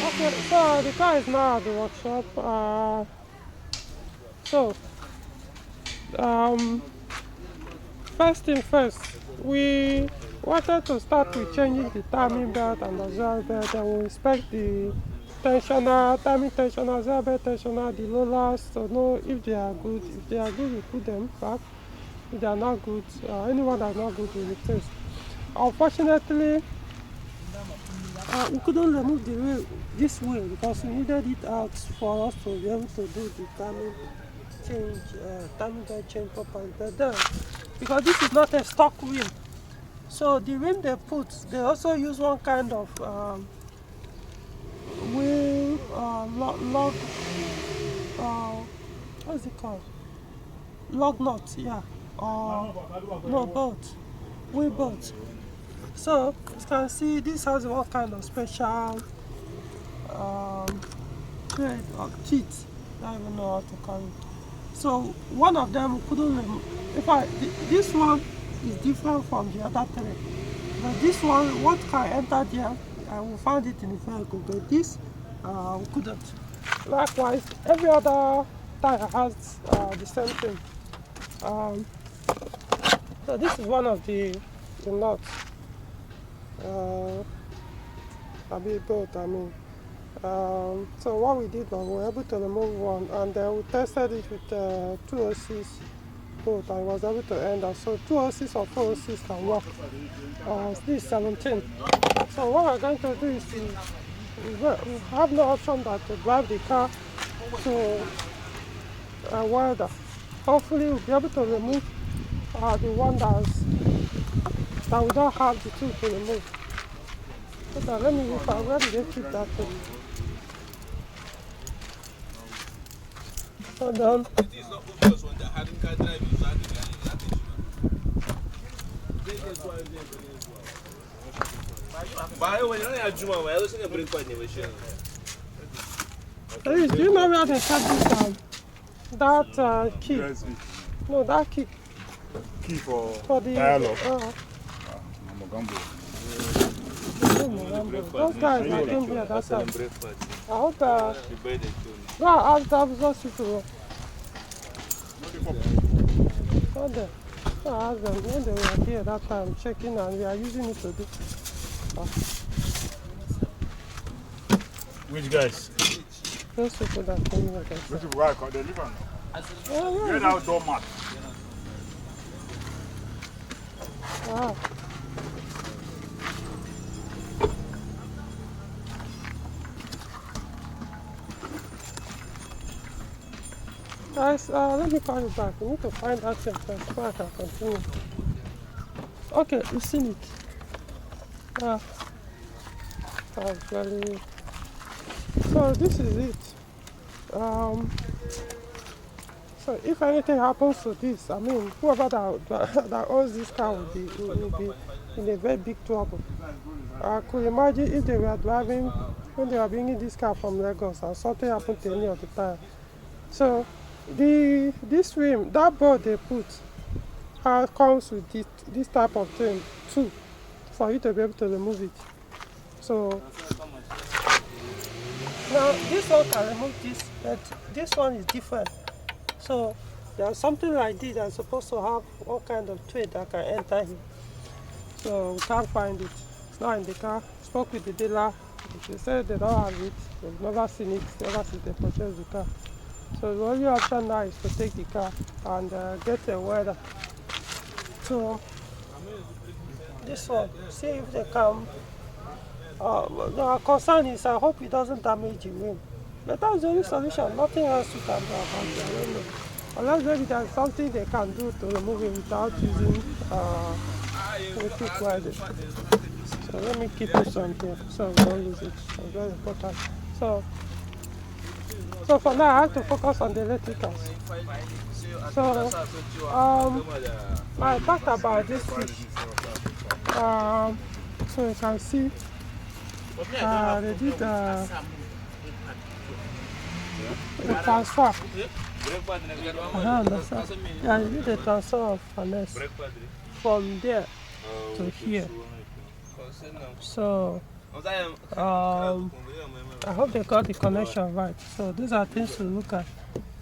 Okay, so the car is now at the workshop. So, um, first thing first, we wanted to start with changing the timing belt and exhaust belt, and we inspect the tensioner, timing tensioner, exhaust belt tensioner, the rollers to know if they are good. If they are good, we put them back. If they are not good, anyone that is not good, we replace. Unfortunately, we couldn't remove the wheel this way because we needed it out for us to be able to do the timing change, timing belt change properly. But then, because this is not a stock rim, so the rim they put, they also use one kind of wheel log, what's it called? Lug nut, yeah, or no bolt, wheel bolt. So you can see this has one kind of special thread or teeth. I don't even know how to call it. So one of them couldn't remove. In fact, this one is different from the other three. But this one, what can enter there, we found it in the vehicle, but this we couldn't. Likewise, every other tire has the same thing. So this is one of the nuts. Both, I mean. So what we did was we were able to remove one, and we tested it with 206 both, and was able to end up. So 206 or 406 can work. This is 17. So what we're going to do is we have no option but to drive the car to a welder. Hopefully we'll be able to remove the one that we don't have the tool to remove. Okay, let me look at where did they keep that thing. Hold on. Please, do you know where they kept this that key? USB. No, that key. Key for the dialogue. Those guys that came here that time. I hope go and ask those people. Go there. Go and ask them when they were here that time checking, and we are using it to do. Which guys? Those people that came here. Which people are they live on? Get out doormat. Wow. Guys, let me call you back. We need to find that thing first before I can continue. Okay, you've seen it. That's very... So this is it. So if anything happens to this, I mean, whoever that owns this car will be in a very big trouble. I could imagine if they were driving, when they were bringing this car from Lagos and something happened to any of the tire. So this rim, that board they put, comes with this type of thing too, for you to be able to remove it. So now this one can remove this, but this one is different. So there's something like this that's supposed to have all kind of thread that can enter here. So we can't find it. It's not in the car. Spoke with the dealer. They said they don't have it. They've never seen it, never since they purchased the car. So the only option now is to take the car and get a welder. So this one, see if they come. Our concern is I hope it doesn't damage the rim. But that's the only solution. Nothing else you can do about it. I don't know. Unless maybe there's something they can do to remove it without using electric welding. So let me keep this on here so we don't lose it. It's very important. So for now I have to focus on the electricals. So I talked about this fish. So you can see they did the transfer. Yeah, they did the transfer of finance from there to here. So I hope they got the connection right. So these are things to look at.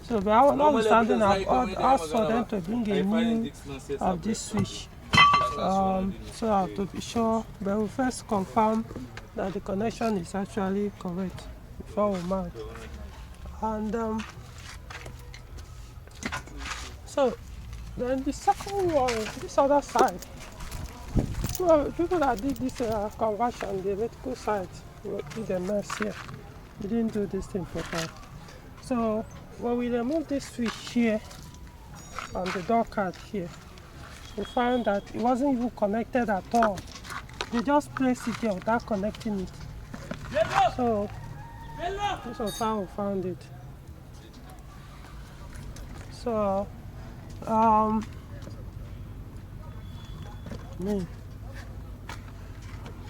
So, but notwithstanding, I've asked for them to bring a new of this switch. So I have to be sure, but we first confirm that the connection is actually correct before we mount. And so then the second one, this other side. So people that did this conversion, the electrical side, did a mess here. We didn't do this thing properly. So when we remove this switch here on the door card here, we found that it wasn't even connected at all. They just placed it there without connecting it. So this was how we found it. So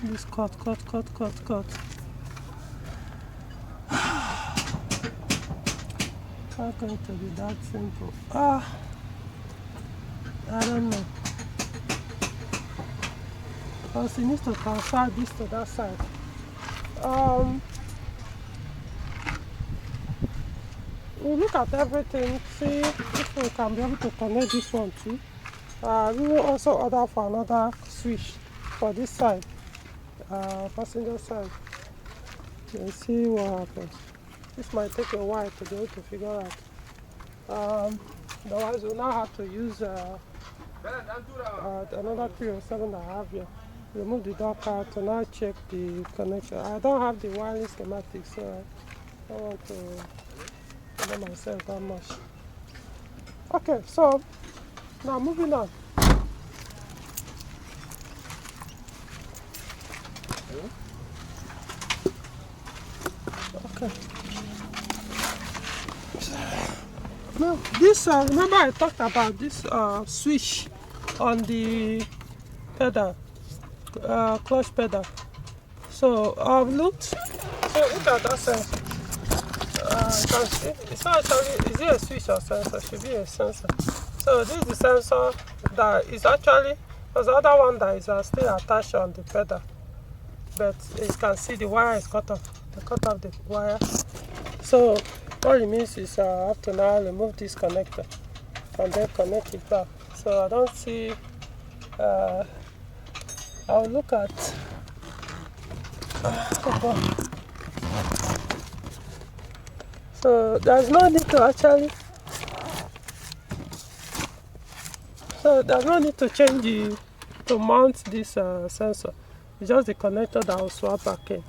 this cut. How can it be that simple? I don't know. Because he needs to transfer this to that side. We look at everything, see if we can be able to connect this one too. We will also order for another switch for this side, passenger side. Let's see what happens. This might take a while to be able to figure out. Otherwise, we'll now have to use another 307 that I have here. Remove the door card to now check the connection. I don't have the wireless schematic, so I don't want to bother myself that much. Okay, so now moving on. Okay. Now this remember I talked about this switch on the pedal, clutch pedal. So I've looked. So look at that sensor. It's not actually, is it a switch or sensor? It should be a sensor. So this is the sensor that is actually, there's the other one that is still attached on the pedal. But you can see the wire is cut off. They cut off the wire. So what it means is I have to now remove this connector and then connect it back. So I don't see, I'll look at, so there's no need to actually, so there's no need to change to mount this sensor. It's just the connector that will swap back in.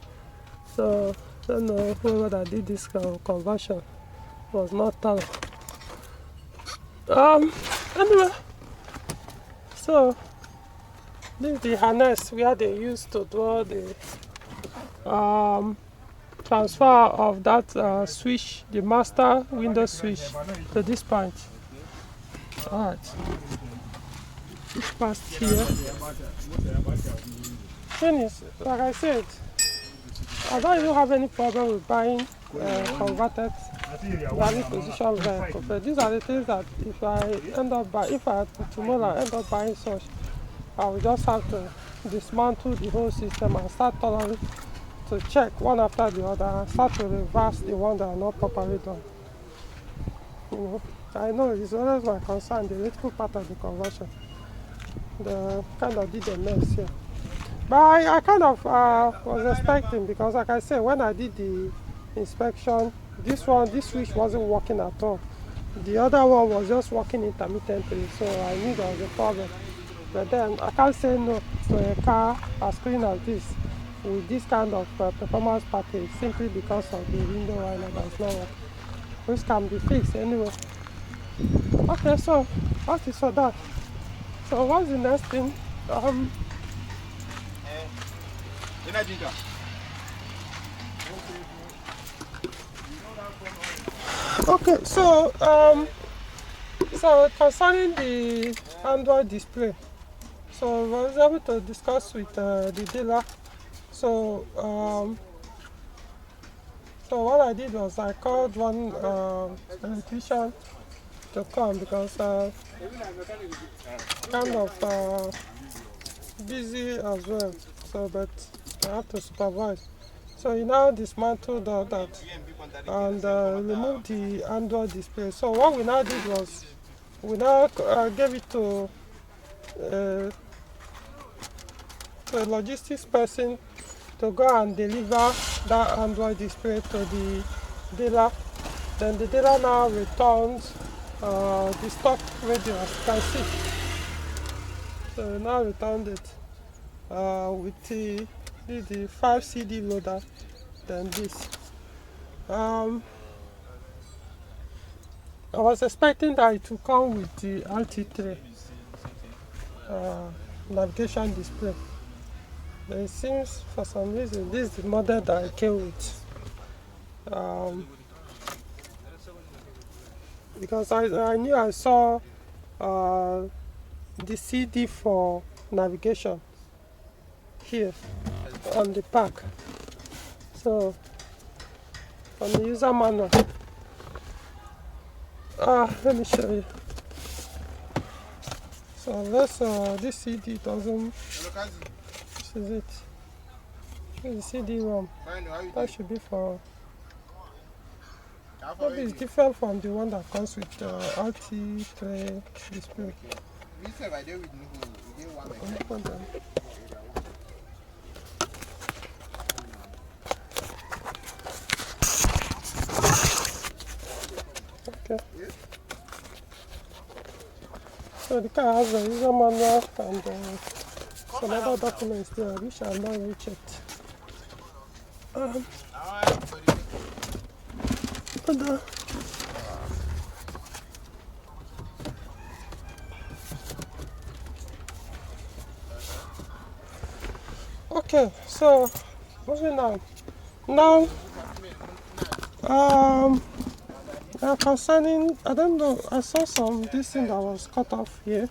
So I don't know whoever that did this conversion was not thorough. Anyway, so this is the harness where they used to do the transfer of that switch, the master window switch, to this point. Alright, this part here. Thing is, like I said, I don't even have any problem with buying converted value position vehicle, but these are the things that if I end up buying, if I tomorrow end up buying such, I will just have to dismantle the whole system and start thoroughly to check one after the other and start to reverse the one that are not properly done. You know, I know it's always my concern, the electrical part of the conversion. The kind of did a mess here. But I kind of was expecting, because like I said, when I did the inspection, this switch wasn't working at all. The other one was just working intermittently, so I knew there was a problem. But then I can't say no to a car as clean as this with this kind of performance package simply because of the window liner that's not working, which can be fixed anyway. Okay, so that is for that. So what's the next thing? Okay, so concerning the Android display, so I was able to discuss with the dealer. So so what I did was I called one electrician to come, because kind of busy as well. So but I have to supervise. So you now dismantle that and remove the Android display. So what we now did was we now gave it uh, to a logistics person to go and deliver that Android display to the dealer. Then the dealer now returns the stock radio, as you can see. So we now returned it with the 5 CD loader. Then this. I was expecting that it would come with the RT3 navigation display. But it seems for some reason this is the model that I came with. Because I knew I saw the CD for navigation here on the pack. So on the user manual, let me show you. So let's this CD doesn't. This is it. This is the CD-ROM. That should be for. Maybe it's different from the one that comes with RT3 display. Okay. So the car has a user manual and some other documents there which are not really checked. Okay, so moving on. Now, concerning, I don't know, I saw this thing that was cut off here.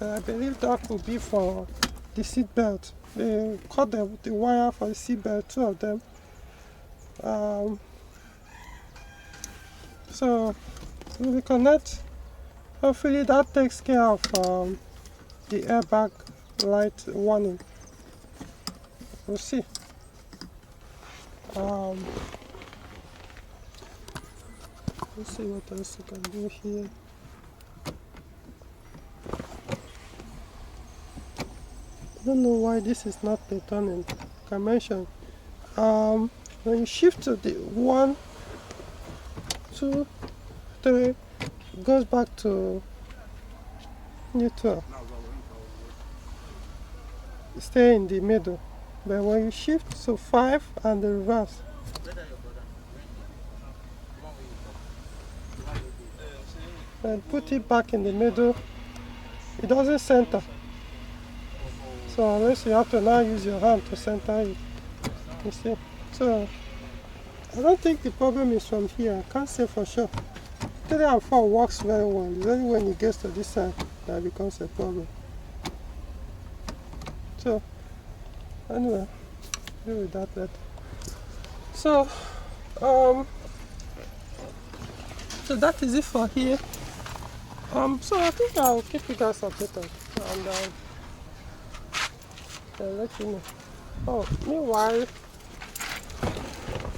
I believe that could be for the seat belt. They cut the wire for the seat belt, 2 of them. So we will connect. Hopefully that takes care of the airbag light warning. We'll see. Let's see what else we can do here. I don't know why this is not returning. Like I mentioned, when you shift to the 1, 2, 3, it goes back to neutral. Stay in the middle. But when you shift to 5 and the reverse, and put it back in the middle, it doesn't center. So unless you have to now use your hand to center it, you see. So I don't think the problem is from here. I can't say for sure. 3 and 4 works very well. It's only when it gets to this side that becomes a problem. So anyway, deal with that later. So so that is it for here. So I think I'll keep you guys updated and I'll let you know. Oh, meanwhile,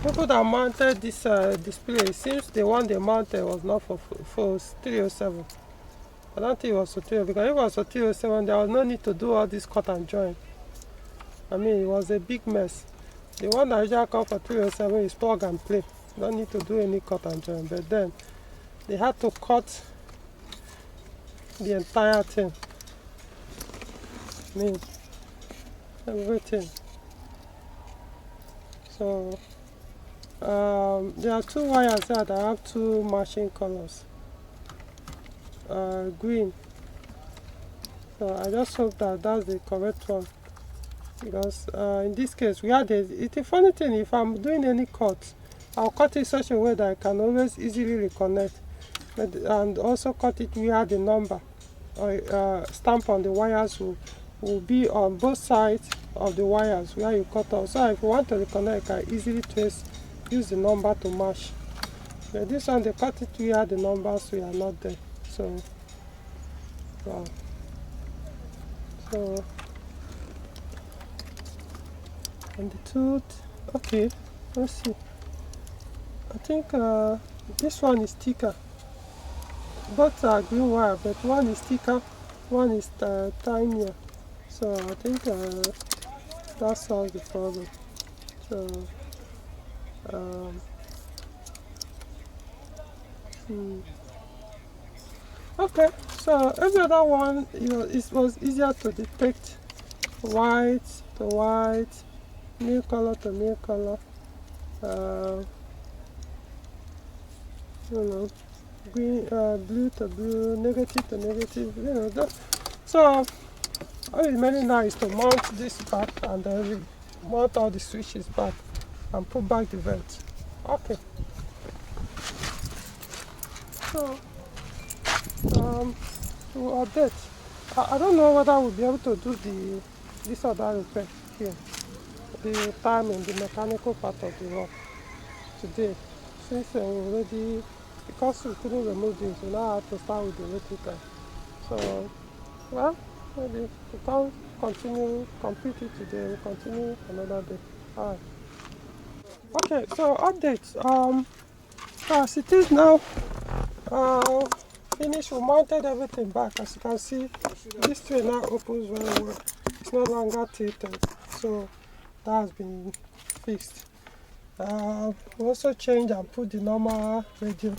people that mounted this display, it seems the one they mounted was not for 307. I don't think it was for 307, because if it was for 307, there was no need to do all this cut and join. I mean, it was a big mess. The one that usually comes for 307 is plug and play. Don't need to do any cut and join. But then they had to cut the entire thing. I mean, everything. So there are 2 wires there that have 2 matching colors. Green. So I just hope that that's the correct one. Because in this case, we had it's a funny thing. If I'm doing any cut, I'll cut it such a way that I can always easily reconnect, and also cut it where the number or stamp on the wires will be on both sides of the wires where you cut off. So if you want to reconnect, I easily use the number to match. But this one, they cut it where the numbers were not there. So, wow. So. And the tooth Okay, let's see. I think this one is thicker. Both are green wire, but one is thicker, one is tinier. So I think that solves the problem. So um, okay. So every other one, it was easier to detect. White to white, new color to new color. Uh, green, blue to blue, negative to negative. So all it's mainly now is to mount this back and then mount all the switches back and put back the vent. Okay. So we'll update. I don't know whether we'll be able to do this other repair here, the timing, the mechanical part of the work today, since we already, because we couldn't remove this, we now have to start with the electrical. So, well, maybe we can't complete it today, we'll continue another day. Alright. Okay, so updates. As it is now, finished, we mounted everything back. As you can see, this tray now opens very well. It's no longer tilted, so that has been fixed. We also changed and put the normal radio.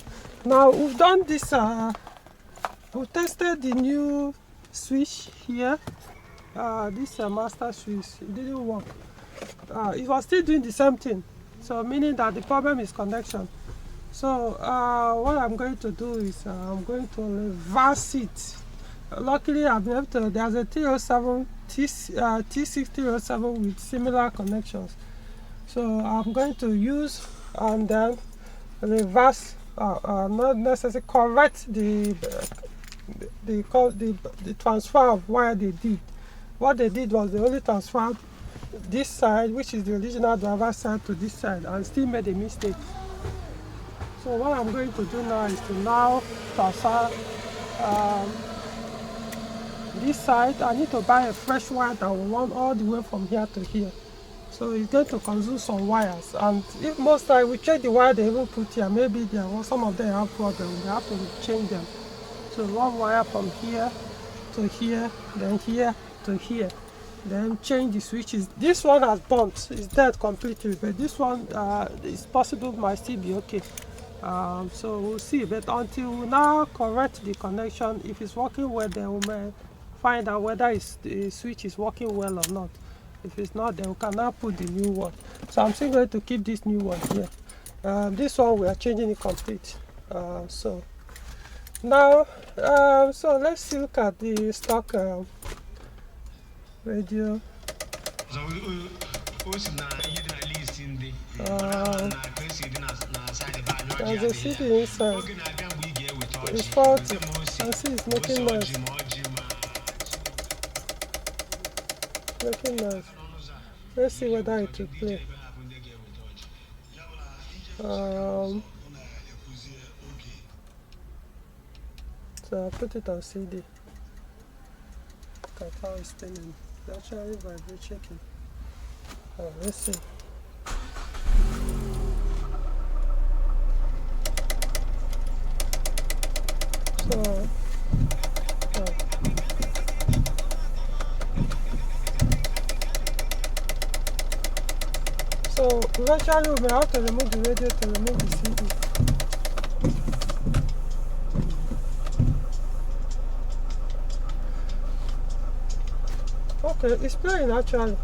Now we've done this, we tested the new switch here, this master switch. It didn't work. It was still doing the same thing, so meaning that the problem is connection. So what I'm going to do is I'm going to reverse it. Luckily I've been able to, there's a T6307 with similar connections. So I'm going to use and then reverse, not necessarily correct the transfer of wire they did. What they did was they only transferred this side, which is the original driver side, to this side, and still made a mistake. So what I'm going to do now is to now transfer this side. I need to buy a fresh wire that will run all the way from here to here. So it's going to consume some wires, and if most time we check the wire they even put here, maybe some of them have problems, they have to change them. So one wire from here to here, then here to here, then change the switches. This one has burnt, it's dead completely, but this one is possible might still be okay. So we'll see, but until we now correct the connection, if it's working well, then we may find out whether the switch is working well or not. If it's not, then we can now put the new one. So I'm still going to keep this new one here. This one we are changing it complete. So now, so let's look at the stock radio. There's a CD inside. It's faulty. And see, it's making noise. Making noise. Let's see whether it will play. So I'll put it on CD. Look at how it's spinning. It's actually vibrating. Let's see. So eventually we may have to remove the radio to remove the CD. Okay, it's playing actually.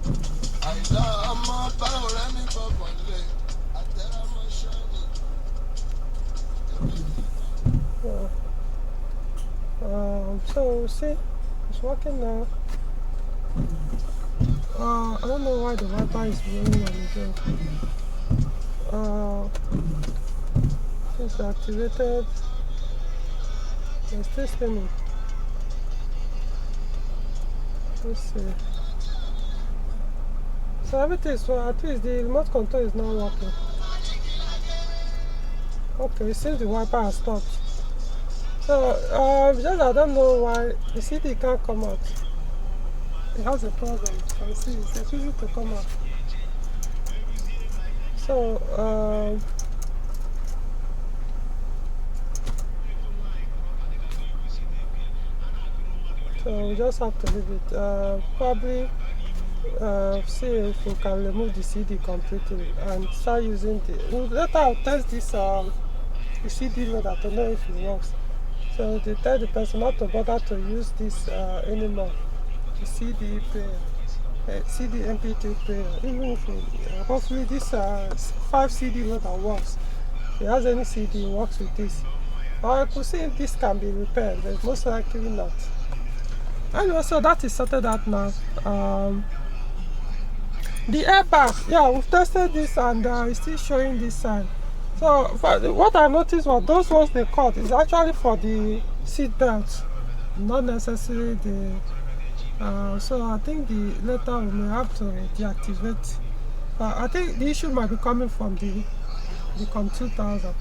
So see, it's working now. I don't know why the Wi-Fi is running on its own. It's activated. It's still spinning. Let's see. So everything is, at least the remote control is now working. Okay, it seems the Wi-Fi has stopped. So just I don't know why the CD can't come out. It has a problem. You can see it's refusing to come out. So so we just have to leave it. Probably see if we can remove the CD completely and start using the. Later I'll test this the CD loader to know if it works. So they tell the person not to bother to use this anymore. The CD player, CD MP3 player. Even if hopefully this 5 CD loader works. If it has any CD, it works with this. Or I could see if this can be repaired, but most likely not. Anyway, so that is sorted out now. The airbag, yeah, we've tested this and it's still showing this sign. So what I noticed was those ones they cut is actually for the seat belt, not necessarily the. So I think later we may have to deactivate. I think the issue might be coming from the COM 2000.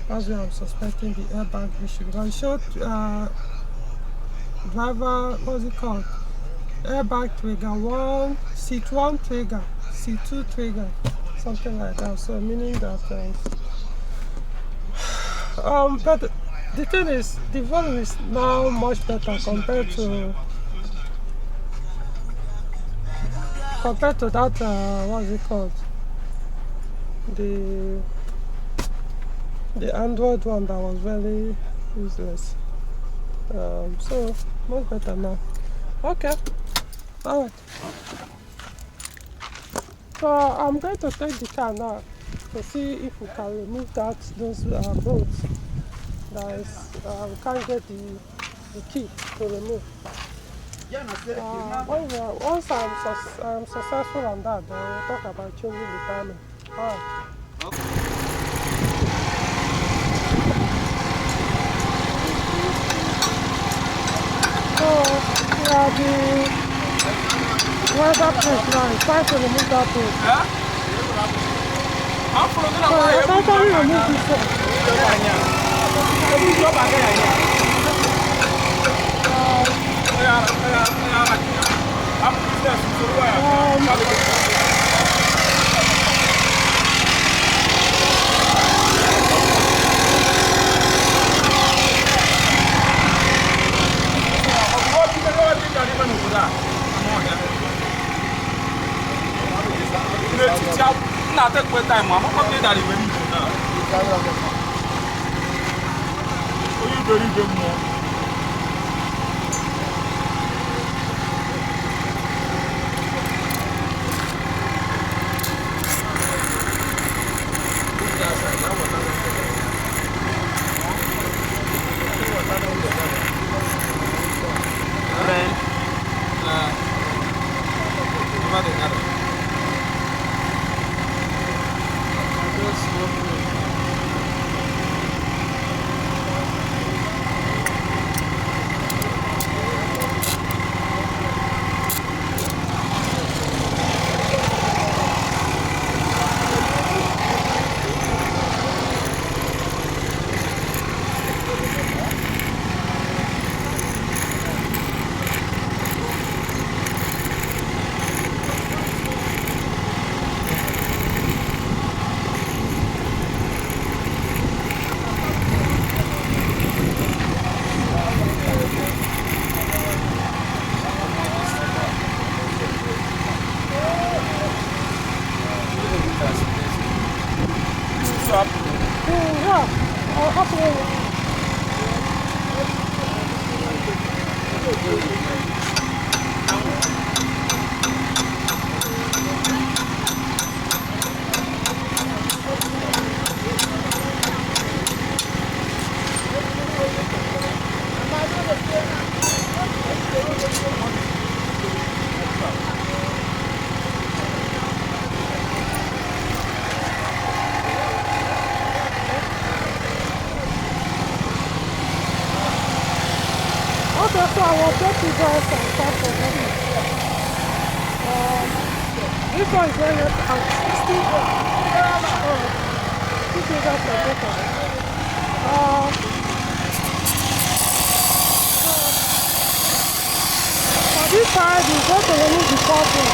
That's where I'm suspecting the airbag issue. Because it showed driver, what's it called? Airbag trigger 1, seat 1 trigger, seat 2 trigger, something like that. So meaning that but the thing is the volume is now much better compared to that what's it called, the Android one that was very useless. So much better now. Okay, all right. So I'm going to take the car now to see if we can remove those bolts. That is, we can't get the key to remove. Once I'm successful on that, then we'll talk about changing the timing. All right. So that plate now. It's time to remove that plate. So essentially remove this one. Okay, so I will get you guys and start for them. This one is going at 60. This is at the better. For this side, you go to remove the cording.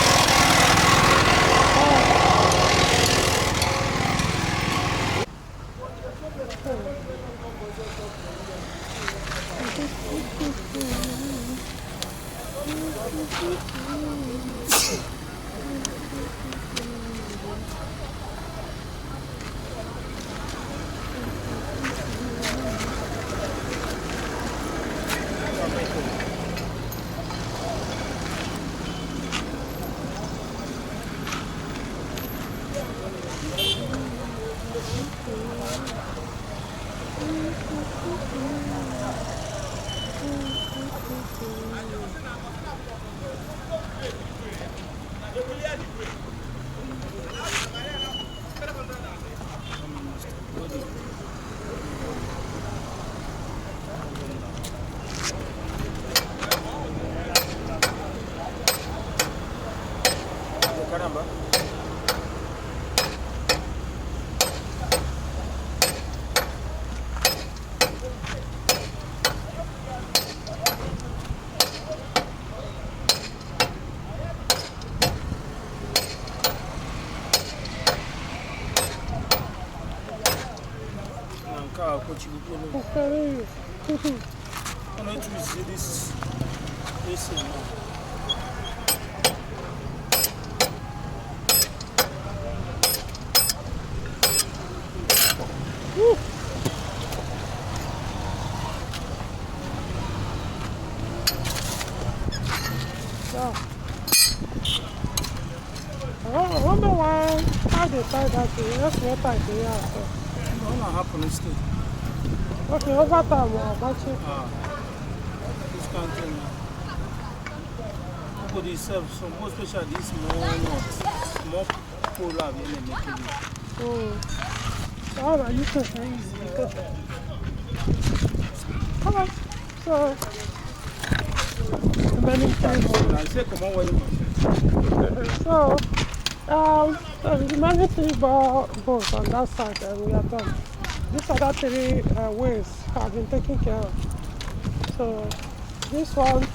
car, what you will Okay. I want to see this. This is Yeah. I wonder why, how they tie that thing. That's what I do. Yeah. not happening still. Okay, over time, we'll watch it. This country now. People themselves, so more special this more nuts, more polar than they make it. So, alright, you can say easy. Alright, so, the many things. I say, come on, what you So, the remaining three bones on that side, and we are done. These other three ways have been taken care of. So, this one,